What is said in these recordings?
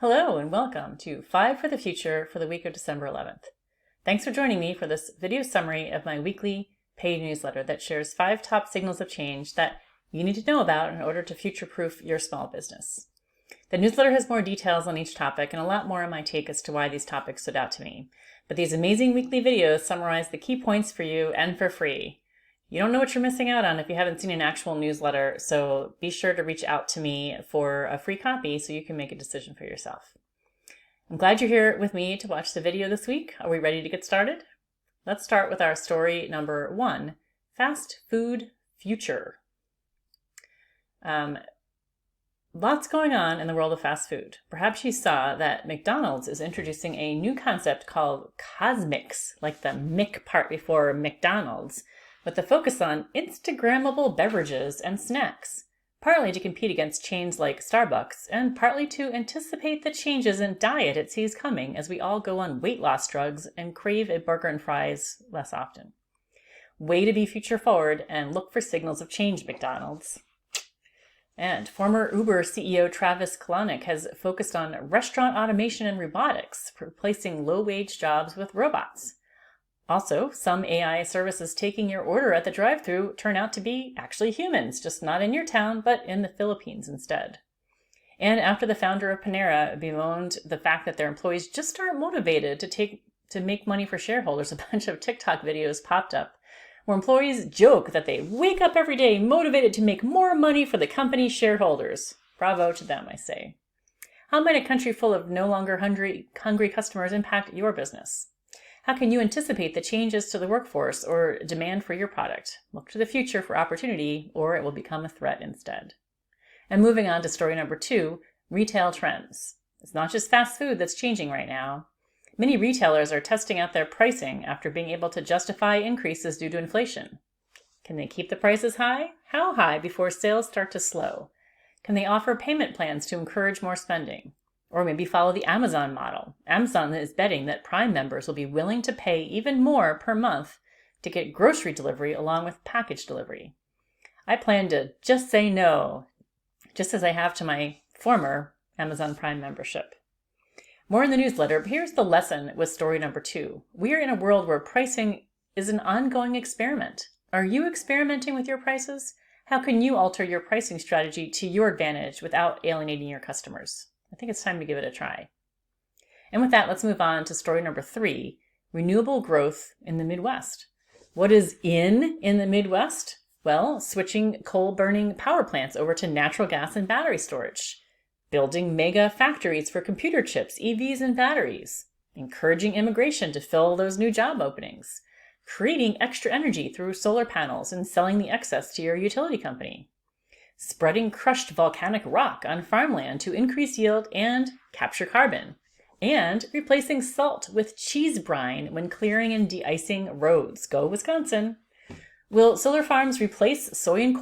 Hello and welcome to 5 for the Future for the week of December 11th. Thanks for joining me for this video summary of my weekly paid newsletter that shares 5 top signals of change that you need to know about in order to future-proof your small business. The newsletter has more details on each topic and a lot more on my take as to why these topics stood out to me. But these amazing weekly videos summarize the key points for you and for free. You don't know what you're missing out on if you haven't seen an actual newsletter, so be sure to reach out to me for a free copy so you can make a decision for yourself. I'm glad you're here with me to watch the video this week. Are we ready to get started? Let's start with our story number 1, fast food future. Lots going on in the world of fast food. Perhaps you saw that McDonald's is introducing a new concept called CosMc's, like the Mick part before McDonald's, with a focus on Instagrammable beverages and snacks, partly to compete against chains like Starbucks, and partly to anticipate the changes in diet it sees coming as we all go on weight loss drugs and crave a burger and fries less often. Way to be future forward and look for signals of change, McDonald's. And former Uber CEO Travis Kalanick has focused on restaurant automation and robotics, replacing low-wage jobs with robots. Also, some AI services taking your order at the drive-thru turn out to be actually humans, just not in your town, but in the Philippines instead. And after the founder of Panera bemoaned the fact that their employees just aren't motivated to make money for shareholders, a bunch of TikTok videos popped up where employees joke that they wake up every day motivated to make more money for the company's shareholders. Bravo to them, I say. How might a country full of no longer hungry customers impact your business? How can you anticipate the changes to the workforce or demand for your product? Look to the future for opportunity, or it will become a threat instead. And moving on to story number 2, retail trends. It's not just fast food that's changing right now. Many retailers are testing out their pricing after being able to justify increases due to inflation. Can they keep the prices high? How high before sales start to slow? Can they offer payment plans to encourage more spending? Or maybe follow the Amazon model. Amazon is betting that Prime members will be willing to pay even more per month to get grocery delivery along with package delivery. I plan to just say no, just as I have to my former Amazon Prime membership. More in the newsletter, but here's the lesson with story number 2. We are in a world where pricing is an ongoing experiment. Are you experimenting with your prices? How can you alter your pricing strategy to your advantage without alienating your customers? I think it's time to give it a try. And with that, let's move on to story number 3, renewable growth in the Midwest. What is in the Midwest? Well, switching coal-burning power plants over to natural gas and battery storage, building mega factories for computer chips, EVs, and batteries, encouraging immigration to fill those new job openings, creating extra energy through solar panels and selling the excess to your utility company, spreading crushed volcanic rock on farmland to increase yield and capture carbon, and replacing salt with cheese brine when clearing and de-icing roads. Go Wisconsin! Will solar farms replace soy and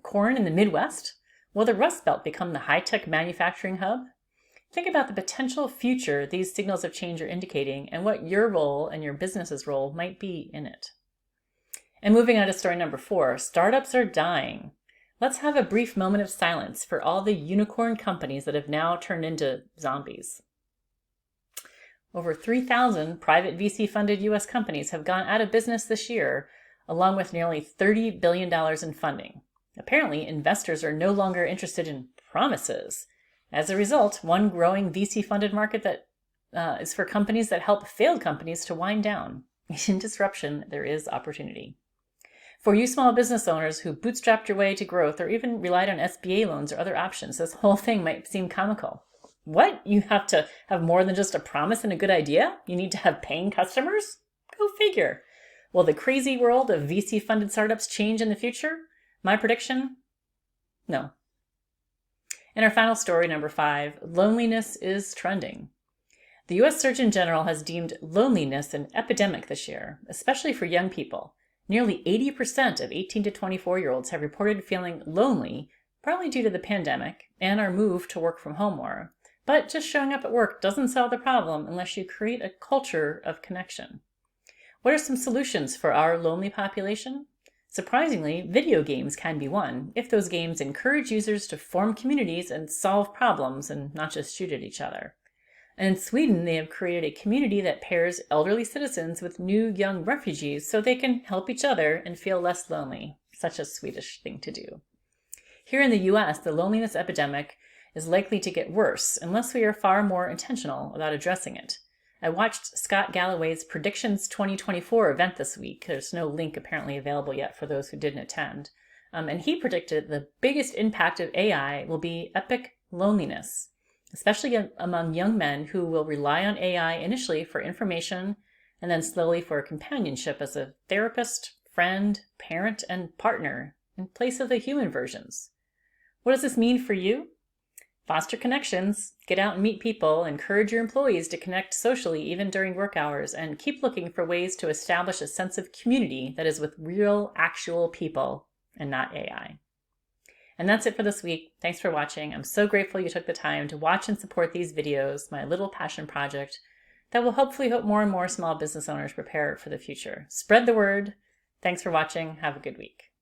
corn in the Midwest? Will the Rust Belt become the high-tech manufacturing hub? Think about the potential future these signals of change are indicating and what your role and your business's role might be in it. And moving on to story number 4, startups are dying. Let's have a brief moment of silence for all the unicorn companies that have now turned into zombies. Over 3,000 private VC-funded U.S. companies have gone out of business this year, along with nearly $30 billion in funding. Apparently, investors are no longer interested in promises. As a result, one growing VC-funded market that is for companies that help failed companies to wind down. In disruption, there is opportunity. For you small business owners who bootstrapped your way to growth or even relied on SBA loans or other options, this whole thing might seem comical. What? You have to have more than just a promise and a good idea? You need to have paying customers? Go figure. Will the crazy world of VC-funded startups change in the future? My prediction? No. And our final story, number 5, loneliness is trending. The U.S. Surgeon General has deemed loneliness an epidemic this year, especially for young people. Nearly 80% of 18 to 24-year-olds have reported feeling lonely, partly due to the pandemic and our move to work from home more. But just showing up at work doesn't solve the problem unless you create a culture of connection. What are some solutions for our lonely population? Surprisingly, video games can be one if those games encourage users to form communities and solve problems and not just shoot at each other. And in Sweden, they have created a community that pairs elderly citizens with new young refugees so they can help each other and feel less lonely. Such a Swedish thing to do. Here in the US, the loneliness epidemic is likely to get worse unless we are far more intentional about addressing it. I watched Scott Galloway's Predictions 2024 event this week. There's no link apparently available yet for those who didn't attend. And he predicted the biggest impact of AI will be epic loneliness, especially among young men who will rely on AI initially for information and then slowly for companionship as a therapist, friend, parent, and partner in place of the human versions. What does this mean for you? Foster connections, get out and meet people, encourage your employees to connect socially even during work hours, and keep looking for ways to establish a sense of community that is with real, actual people and not AI. And that's it for this week. Thanks for watching. I'm so grateful you took the time to watch and support these videos, my little passion project that will hopefully help more and more small business owners prepare for the future. Spread the word. Thanks for watching. Have a good week.